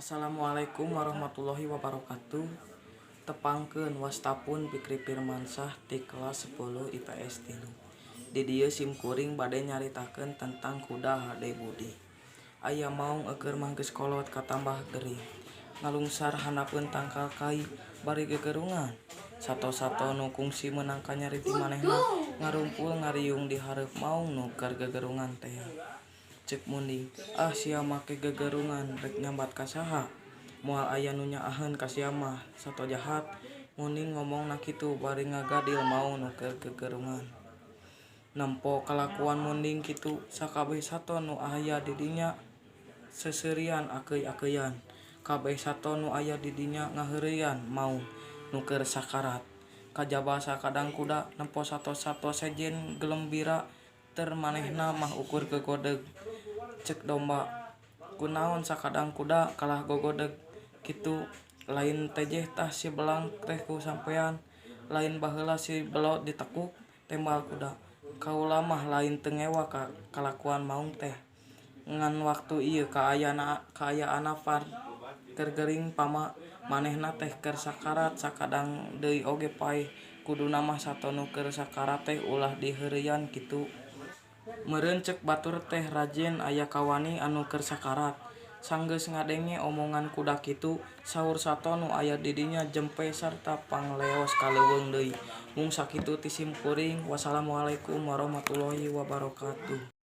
Assalamualaikum warahmatullahi wabarakatuh. Tepangkeun wastapun Fikri Firmansyah ti kelas 10 IPS 3. Di dieu simkuring bade nyaritakeun tentang kuda Hade Budi. Aya maung eukeur mah geus kolot katambah gering. Ngalungsar handapkeun tangkal kai bari gegerungan. Sato-sato nu kungsi meunang kanyariti manehna ngarumpul ngariung di hareup maung nu keur gegerungan teh. Cek munding, sia make gegerungan rek nyambat ka saha? Moal aya nu nyaaheun ka sia mah sato jahat. Munding ngomongna kitu bari ngagadil maung nu keur gegerungan. Nempo kalakuan munding kitu sakabeh sato nu aya di dinya seseurian akeuy-akeuyan. Kabeh sato nu aya di dinya ngaheureuyan maung nu keur sakarat. Kajaba sakadang kuda nempo sato-sato sejen gelembira teur manehna mah ukur gegodeg. Cek domba, kunaon sakadang kuda kalah gogodeg kitu, lain tejeh tah si belang teh ku sampean, lain baheula si belot ditekuk tembal kuda. Kaula mah lain teu ngewa ka kalakuan maung teh. Ngan waktu ieu kaayaanna far keur gering pama manehna teh keur sakarat sakadang deui oge paeh kuduna mah sato nu keur sakarat teh ulah diheureuyan kitu. Meureun cek batur teh rajen aya kawani anu keur sakarat. Sanggeus ngadenge omongan kuda kitu, saur sato nu aya di dinya jempe sarta pangleos kaleuweung deui. Mung sakitu ti simkuring. Wassalamualaikum warahmatullahi wabarakatuh.